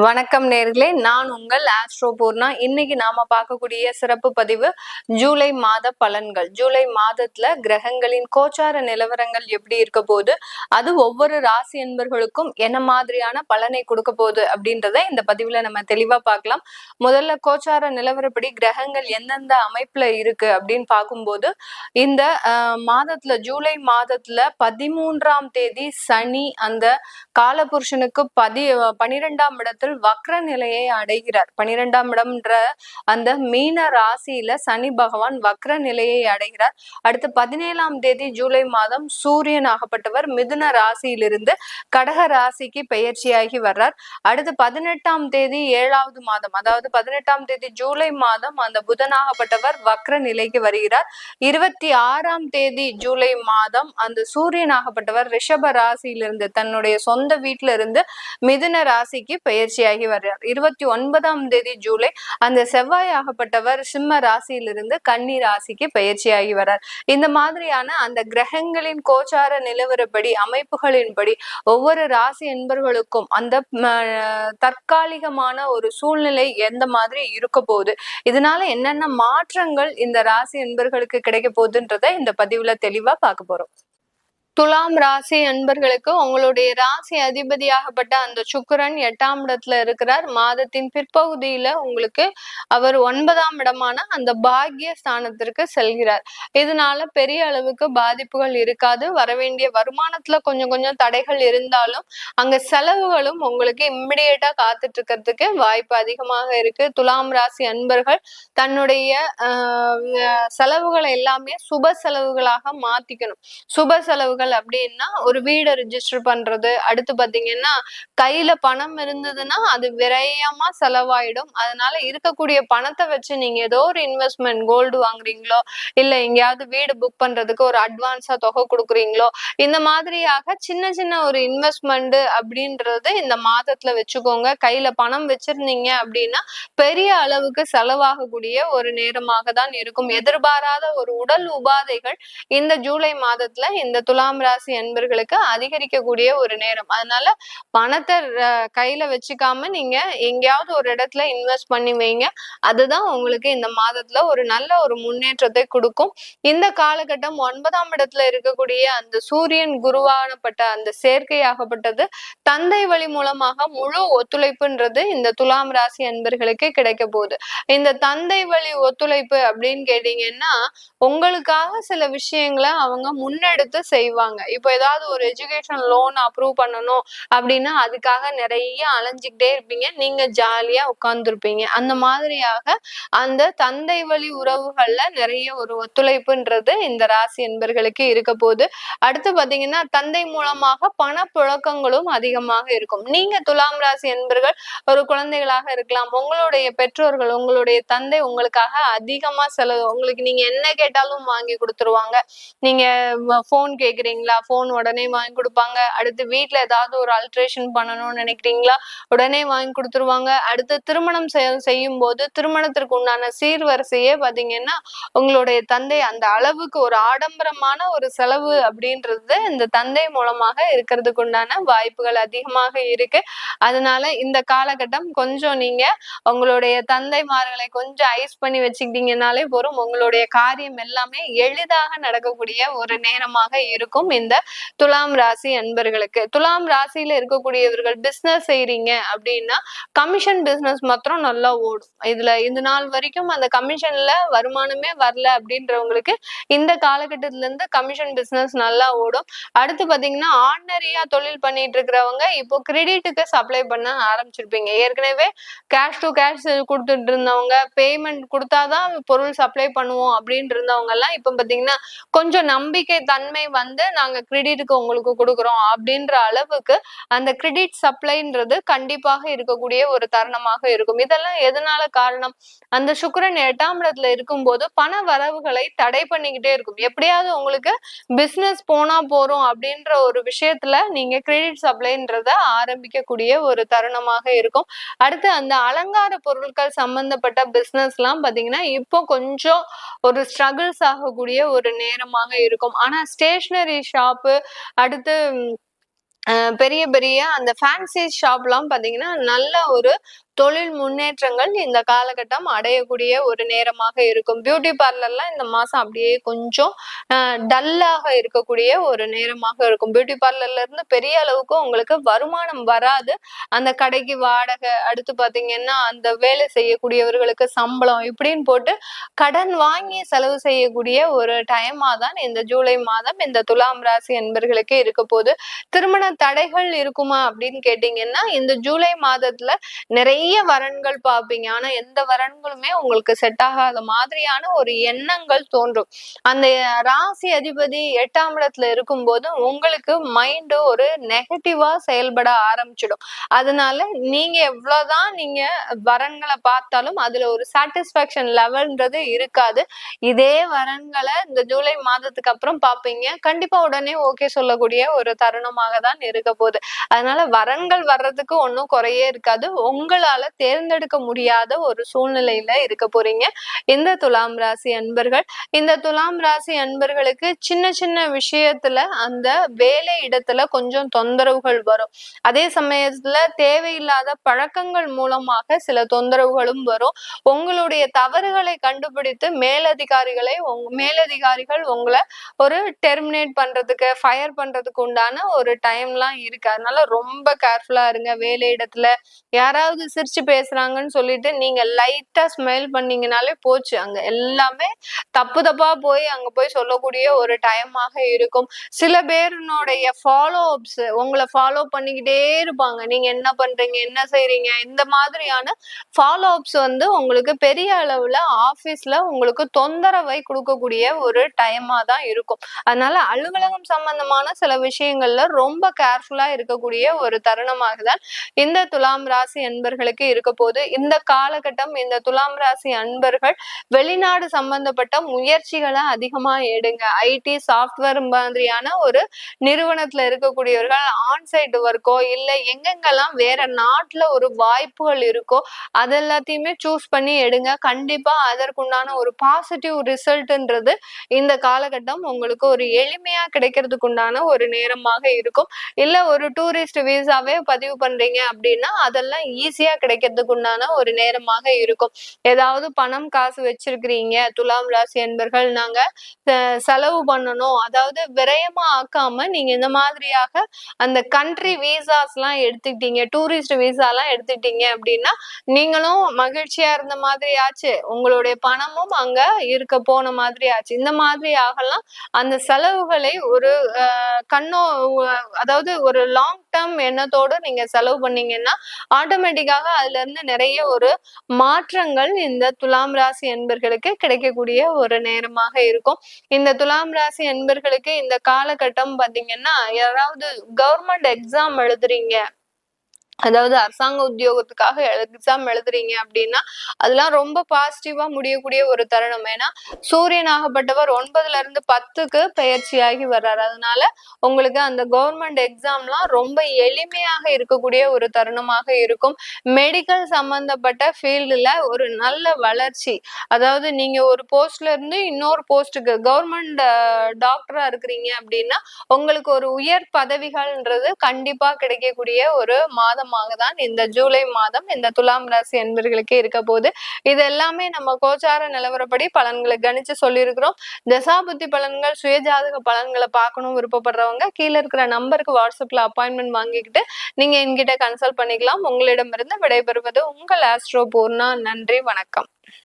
வணக்கம் நேர்களே, நான் உங்கள் ஆஸ்ட்ரோ பூர்ணா. இன்னைக்கு நாம பார்க்கக்கூடிய சிறப்பு பதிவு ஜூலை மாத பலன்கள். ஜூலை மாதத்துல கிரகங்களின் கோச்சார நிலவரங்கள் எப்படி இருக்க போகுது, அது ஒவ்வொரு ராசி என்பர்களுக்கும் என்ன மாதிரியான பலனை கொடுக்க போகுது அப்படின்றத இந்த பதிவுல நம்ம தெளிவா பார்க்கலாம். முதல்ல கோச்சார நிலவரப்படி கிரகங்கள் எந்தெந்த அமைப்புல இருக்கு அப்படின்னு பார்க்கும்போது, இந்த மாதத்துல ஜூலை மாதத்துல 13ஆம் தேதி சனி அந்த காலபுருஷனுக்கு 12ஆம் இடத்துல வக்ர நிலையை அடைகிறார். 12ஆம் இடம்ன்ற அந்த மீன ராசியில சனி பகவான் வக்ர நிலையை அடைகிறார். அடுத்து 17ஆம் தேதி ஜூலை மாதம் சூரியன் ஆகப்பட்டவர் மிதுன ராசியிலிருந்து கடக ராசிக்கு பெயர்ச்சியாகி வர்றார். அடுத்து 18ஆம் தேதி 7வது மாதம், அதாவது 18ஆம் தேதி ஜூலை மாதம் அந்த புதனாகப்பட்டவர் வக்ர நிலைக்கு வருகிறார். 26ஆம் தேதி ஜூலை மாதம் அந்த சூரியன் ஆகப்பட்டவர் ரிஷப ராசியிலிருந்து தன்னுடைய சொந்த வீட்டில இருந்து மிதுன ராசிக்கு பெயர்ச்சியாகி வர்றார். 29ஆம் தேதி ஜூலை அந்த செவ்வாய் ஆகப்பட்டவர் சிம்ம ராசியிலிருந்து கன்னி ராசிக்கு பெயர்ச்சியாகி வர்றார். இந்த மாதிரியான அந்த கிரகங்களின் கோச்சார நிலவரப்படி அமைப்புகளின்படி ஒவ்வொரு ராசி என்பர்களுக்கும் அந்த தற்காலிகமான ஒரு சூழ்நிலை எந்த மாதிரி இருக்க போகுது, இதனால என்னென்ன மாற்றங்கள் இந்த ராசி என்பர்களுக்கு கிடைக்க போகுதுன்றத இந்த பதிவுல தெளிவா பார்க்க போறோம். துலாம் ராசி அன்பர்களுக்கு உங்களுடைய ராசி அதிபதியாகப்பட்ட அந்த சுக்கிரன் 8ஆம் இடத்துல இருக்கிறார். மாதத்தின் பிற்பகுதியில உங்களுக்கு அவர் 9ஆம் இடமான அந்த பாக்கிய ஸ்தானத்திற்கு செல்கிறார். இதனால பெரிய அளவுக்கு பாதிப்புகள் இருக்காது. வரவேண்டிய வருமானத்துல கொஞ்சம் கொஞ்சம் தடைகள் இருந்தாலும் அங்க செலவுகளும் உங்களுக்கு இம்மிடியேட்டா காத்துட்டு இருக்கிறதுக்கு வாய்ப்பு அதிகமாக இருக்கு. துலாம் ராசி அன்பர்கள் தன்னுடைய செலவுகளை எல்லாமே சுப செலவுகளாக மாத்திக்கணும். சுப செலவுகள் அப்படின்னா ஒரு வீடை ரிஜிஸ்டர் பண்றது, அடுத்து பாத்தீங்கன்னா கையில பணம் இருந்ததுன்னா அது விரயமா செலவாயிடும். அதனால இருக்கக்கூடிய பணத்தை வச்சு நீங்க ஏதோ ஒரு இன்வெஸ்ட்மெண்ட், கோல்டு வாங்குறீங்களோ இல்ல எங்கேயாவது வீடு புக் பண்றதுக்கு ஒரு அட்வான்ஸா தொகை கொடுக்குறீங்களோ, இந்த மாதிரியாக சின்ன சின்ன ஒரு இன்வெஸ்ட்மெண்ட் அப்படின்றது இந்த மாதத்துல வச்சுக்கோங்க. கையில பணம் வச்சிருந்தீங்க அப்படின்னா பெரிய அளவுக்கு செலவாகக்கூடிய ஒரு நேரமாக தான் இருக்கும். எதிர்பாராத ஒரு உடல் உபாதைகள் இந்த ஜூலை மாதத்துல இந்த துலாம் ராசி அன்பர்களுக்கு அதிகரிக்கக்கூடிய ஒரு நேரம். அதனால பணத்தை கையில வச்சுக்காம நீங்க எங்கேயாவது ஒரு இடத்துல இன்வெஸ்ட் பண்ணி வைங்க. அதுதான் உங்களுக்கு இந்த மாதத்துல ஒரு நல்ல ஒரு முன்னேற்றத்தை கொடுக்கும். இந்த காலகட்டம் 9ஆம் இடத்துல இருக்கக்கூடிய அந்த சூரியன் குருவானப்பட்ட அந்த சேர்க்கையாகப்பட்டது தந்தை வழி மூலமாக முழு ஒத்துழைப்புன்றது இந்த துலாம் ராசி அன்பர்களுக்கு கிடைக்க போகுது. இந்த தந்தை வழி ஒத்துழைப்பு அப்படின்னு கேட்டீங்கன்னா உங்களுக்காக சில விஷயங்களை அவங்க முன்னெடுத்து செய்வாங்க. இப்போ ஏதாவது ஒரு எஜுகேஷன் லோன் அப்ரூவ் பண்ணணும் அப்படின்னா அதுக்காக நிறைய அலைஞ்சுக்கிட்டே இருப்பீங்க. நீங்க ஜாலியா உட்கார்ந்துருப்பீங்க. அந்த மாதிரியாக அந்த தந்தை வழி உறவுகள்ல நிறைய ஒரு ஒத்துழைப்புன்றது இந்த ராசி என்பர்களுக்கு இருக்க போகுது. அடுத்து பாத்தீங்கன்னா தந்தை மூலமாக பணப்புழக்கங்களும் அதிகமாக இருக்கும். நீங்க துலாம் ராசி என்பர்கள் ஒரு குழந்தைகளாக இருக்கலாம். உங்களுடைய பெற்றோர்கள், உங்களுடைய தந்தை உங்களுக்காக அதிகமா செலவு, உங்களுக்கு நீங்க என்ன கேட்டாலும் வாங்கி கொடுத்துருவாங்க. நீங்க போன் கேக்குறீங்களா, போன் உடனே வாங்கி கொடுப்பாங்க. அடுத்து வீட்டுல ஏதாவது ஒரு அல்ட்ரேஷன் பண்ணணும்னு நினைக்கிறீங்களா, உடனே வாங்கி கொடுத்துருவாங்க. அடுத்து திருமணம் செய்யும் போது திருமணத்திற்கு உண்டான சீர்வரிசையே பாத்தீங்கன்னா உங்களுடைய தந்தை அந்த அளவுக்கு ஒரு ஆடம்பரமான ஒரு செலவு அப்படின்றது இந்த தந்தை மூலமாக இருக்கிறதுக்கு உண்டான வாய்ப்புகள் அதிகமாக இருக்கு. அதனால இந்த காலகட்டம் கொஞ்சம் நீங்க உங்களுடைய தந்தைமார்களை கொஞ்சம் ஐஸ் பண்ணி வச்சுக்கிட்டீங்கன்னாலே போதும். உங்களுடைய காரியம் எல்லாமே எளிதாக நடக்கக்கூடிய ஒரு நேரமாக இருக்கும் இந்த துலாம் ராசி அன்பர்களுக்கு. துலாம் ராசியில இருக்கக்கூடியவர்கள் பிசினஸ் செய்றீங்க அப்படின்னா கமிஷன் பிசினஸ் மாத்திரம் நல்லா ஓடும். இது நாள் வரைக்கும் அந்த கமிஷன்ல வருமானமே வரல அப்படின்றவங்களுக்கு இந்த காலகட்டத்துல இருந்து கமிஷன் பிசினஸ் நல்லா ஓடும். அடுத்து பாத்தீங்கன்னா ஆர்டினரியா தொழில் பண்ணிட்டு இருக்கிறவங்க இப்போ கிரெடிட்டுக்கு சப்ளை பண்ண ஆரம்பிச்சிருப்பீங்க. ஏற்கனவே கேஷ் டு கேஷ் கொடுத்துட்டு இருந்தவங்க, பேமெண்ட் கொடுத்தாதான் பொருள் சப்ளை பண்ணுவோம் அப்படின்னு இருந்தவங்க எல்லாம் இப்ப பாத்தீங்கன்னா கொஞ்சம் நம்பிக்கை தன்மை வந்து நாங்க கிரெடிட்டுக்கு உங்களுக்கு கொடுக்குறோம் அப்படின்ற அளவுக்கு அந்த கிரெடிட் சப்ளைன்றது கண்டிப்பாக இருக்கக்கூடிய ஒரு தருணமாக இருக்கும். இதெல்லாம் எதனால காரணம், அந்த சுக்கிரன் 8ஆம் இடத்துல இருக்கும்போது பண வரவுகளை தடை பண்ணிக்கிட்டே இருக்கும். எப்படியாவது உங்களுக்கு பிசினஸ் போனா போறோம் அப்படின்ற ஒரு விஷயத்துல நீங்க கிரெடிட் சப்ளைன்றத ஆரம்பிக்கக்கூடிய ஒரு தருணமாக இருக்கும். அடுத்து அந்த அலங்கார பொருட்கள் சம்பந்தப்பட்ட பிசினஸ் எல்லாம் பாத்தீங்கன்னா இப்போ கொஞ்சம் ஒரு ஸ்ட்ரகிள்ஸ் ஆகக்கூடிய ஒரு நேரமாக இருக்கும். ஆனா ஸ்டேஷனரி ஷாப்பு, அடுத்து பெரிய பெரிய அந்த ஃபேன்சி ஷாப்லாம் பாத்தீங்கன்னா நல்ல ஒரு தொழில் முன்னேற்றங்கள் இந்த காலகட்டம் அடையக்கூடிய ஒரு நேரமாக இருக்கும். பியூட்டி பார்லர்லாம் இந்த மாசம் அப்படியே கொஞ்சம் டல்லாக இருக்கக்கூடிய ஒரு நேரமாக இருக்கும். பியூட்டி பார்லர்ல இருந்து பெரிய அளவுக்கு உங்களுக்கு வருமானம் வராது. அந்த கடைக்கு வாடகை, அடுத்து பாத்தீங்கன்னா அந்த வேலை செய்யக்கூடியவர்களுக்கு சம்பளம் இப்படின்னு போட்டு கடன் வாங்கி செலவு செய்யக்கூடிய ஒரு டைமா தான் இந்த ஜூலை மாதம் இந்த துலாம் ராசி என்பர்களுக்கு இருக்க போது. திருமண தடைகள் இருக்குமா அப்படின்னு கேட்டீங்கன்னா, இந்த ஜூலை மாதத்துல நிறைய வரன்கள் பார்ப்பீங்க. ஆனா எந்த வரன்களுமே உங்களுக்கு செட் ஆகாத மாதிரியான ஒரு எண்ணங்கள் தோன்றும். அந்த ராசி அதிபதி 8ஆம் இடத்துல இருக்கும்போது உங்களுக்கு மைண்ட் ஒரு நெகட்டிவா செயல்பட ஆரம்பிச்சிடும். அதனால நீங்க எவ்வளவுதான் நீங்க வரன்களை பார்த்தாலும் அதுல ஒரு சாட்டிஸ்பாக்சன் லெவல்ன்றது இருக்காது. இதே வரன்களை இந்த ஜூலை மாதத்துக்கு அப்புறம் பார்ப்பீங்க. கண்டிப்பா உடனே ஓகே சொல்லக்கூடிய ஒரு தருணமாக தான் இருக்க போகுது. அதனால வரன்கள் வர்றதுக்கு ஒன்றும் குறையே இருக்காது. உங்களால தேர்ந்தெடுக்க முடியாத ஒரு சூழ்நிலையில இருக்க போறீங்க இந்த துலாம் ராசி அன்பர்கள். இந்த துலாம் ராசி அன்பர்களுக்கு சின்ன சின்ன விஷயத்துல அந்த வேலை இடத்துல கொஞ்சம் தொந்தரவுகள் வரும். அதே சமயத்துல தேவையில்லாத பழக்கங்கள் மூலமாக சில தொந்தரவுகளும் வரும். உங்களுடைய தவறுகளை கண்டுபிடித்து மேலதிகாரிகள் உங்களை ஒரு டெர்மினேட் பண்றதுக்கு, ஃபயர் பண்றதுக்கு உண்டான ஒரு டைம்லாம் இருக்கு. அதனால ரொம்ப கேர்ஃபுல்லா இருங்க. வேலை இடத்துல யாராவது சிரிச்சு பேசுறாங்கன்னு சொல்லிட்டு நீங்க லைட்டா ஸ்மைல் பண்ணீங்கனாலே போச்சு, அங்க எல்லாமே தப்பு தப்பா போய் அங்க போய் சொல்லக்கூடிய ஒரு டைமாக இருக்கும். சில பேருனுடைய ஃபாலோ அப்ஸ் உங்களை ஃபாலோ பண்ணிக்கிட்டே இருப்பாங்க. நீங்க என்ன பண்றீங்க, என்ன செய்றீங்க, இந்த மாதிரியான ஃபாலோ அப்ஸ் வந்து உங்களுக்கு பெரிய அளவுல ஆபீஸ்ல உங்களுக்கு தொந்தரவை கொடுக்கக்கூடிய ஒரு டைமா தான் இருக்கும். அதனால அலுவலகம் சம்பந்தமான சில விஷயங்கள்ல ரொம்ப கேர்ஃபுல்லா இருக்கக்கூடிய ஒரு தருணமாக தான் இந்த துலாம் ராசி அன்பர்களுக்கு இருக்க போது. இந்த காலகட்டம் இந்த துலாம் ராசி அன்பர்கள் வெளிநாடு சம்பந்தப்பட்ட முயற்சிகளை அதிகமா எடுங்க. ஐடி சாஃப்ட்வேர் மாதிரியான ஒரு நிறுவனத்துல இருக்கக்கூடியவர்கள் ஆன்சைட் ஒர்க்கோ இல்ல எங்கெங்கெல்லாம் வேற நாட்டுல ஒரு வாய்ப்புகள் இருக்கோ அது எல்லாத்தையுமே சூஸ் பண்ணி எடுங்க. கண்டிப்பா அதற்குண்டான ஒரு பாசிட்டிவ் ரிசல்ட்ன்றது இந்த காலகட்டம் உங்களுக்கு ஒரு எளிமையா கிடைக்கிறதுக்கு உண்டான ஒரு நேரமாக இருக்கும். இல்ல ஒரு டூரிஸ்ட் வீசாவே பதிவு பண்றீங்க அப்படின்னா அதெல்லாம் ஈஸியா கிடைக்கிறதுக்கு உண்டான ஒரு நேரமாக இருக்கும். ஏதாவது பணம் காசு வச்சிருக்கிறீங்க துலாம் ராசி என்பர்கள், நாங்க செலவு பண்ணணும், அதாவது விரயமா ஆக்காம நீங்க இந்த மாதிரியாக அந்த கண்ட்ரி வீசாஸ் எல்லாம் எடுத்துக்கிட்டீங்க, டூரிஸ்ட் வீசா எல்லாம் எடுத்துக்கிட்டீங்க அப்படின்னா நீங்களும் மகிழ்ச்சியா இருந்த மாதிரி ஆச்சு, உங்களுடைய பணமும் அங்க இருக்க போன மாதிரி ஆச்சு. இந்த மாதிரி ஆகலாம். அந்த செலவுகளை ஒரு அதாவது ஒரு லாங் டேர்ம் எண்ணத்தோடு நீங்க செலவு பண்ணீங்கன்னா ஆட்டோமேட்டிக்காக அதுல இருந்து நிறைய ஒரு மாற்றங்கள் இந்த துலாம் ராசி என்பர்களுக்கு கிடைக்கக்கூடிய ஒரு நேரமாக இருக்கும். இந்த துலாம் ராசி என்பர்களுக்கு இந்த காலகட்டம் பாத்தீங்கன்னா யாராவது கவர்மெண்ட் எக்ஸாம் எழுதுறீங்க, அதாவது அரசாங்க உத்தியோகத்துக்காக எக்ஸாம் எழுதுறீங்க அப்படின்னா அதெல்லாம் ரொம்ப பாசிட்டிவா முடியக்கூடிய ஒரு தருணம். ஏன்னா சூரியன் ஆகப்பட்டவர் 9ல இருந்து 10க்கு பெயர்ச்சியாகி வர்றாரு. அதனால உங்களுக்கு அந்த கவர்மெண்ட் எக்ஸாம்லாம் ரொம்ப எளிமையாக இருக்கக்கூடிய ஒரு தருணமாக இருக்கும். மெடிக்கல் சம்பந்தப்பட்ட ஃபீல்டுல ஒரு நல்ல வளர்ச்சி, அதாவது நீங்க ஒரு போஸ்ட்ல இருந்து இன்னொரு போஸ்ட்டுக்கு கவர்மெண்ட் டாக்டரா இருக்கிறீங்க அப்படின்னா உங்களுக்கு ஒரு உயர் பதவிகள்ன்றது கண்டிப்பா கிடைக்கக்கூடிய ஒரு மாதமாக தான் இந்த ஜூலை மாதம் இந்த துலாம் ராசி என்பர்களுக்கு இருக்க போது. இது எல்லாமே நம்ம கோச்சார நிலவரப்படி பலன்களை கணிச்சு சொல்லியிருக்கிறோம். தசாபுத்தி பலன்கள் சுயஜாதக பலன்களை பார்க்கணும் விருப்பப்படுறவங்க கீழே இருக்கிற நம்பருக்கு வாட்ஸ்அப்ல அப்பாயின்மெண்ட் வாங்கிக்கிட்டு நீங்க என்கிட்ட கன்சல்ட் பண்ணிக்கலாம். உங்களிடமிருந்து விடைபெறுவது உங்கள் ஆஸ்ட்ரோ பூர்ணா. நன்றி, வணக்கம்.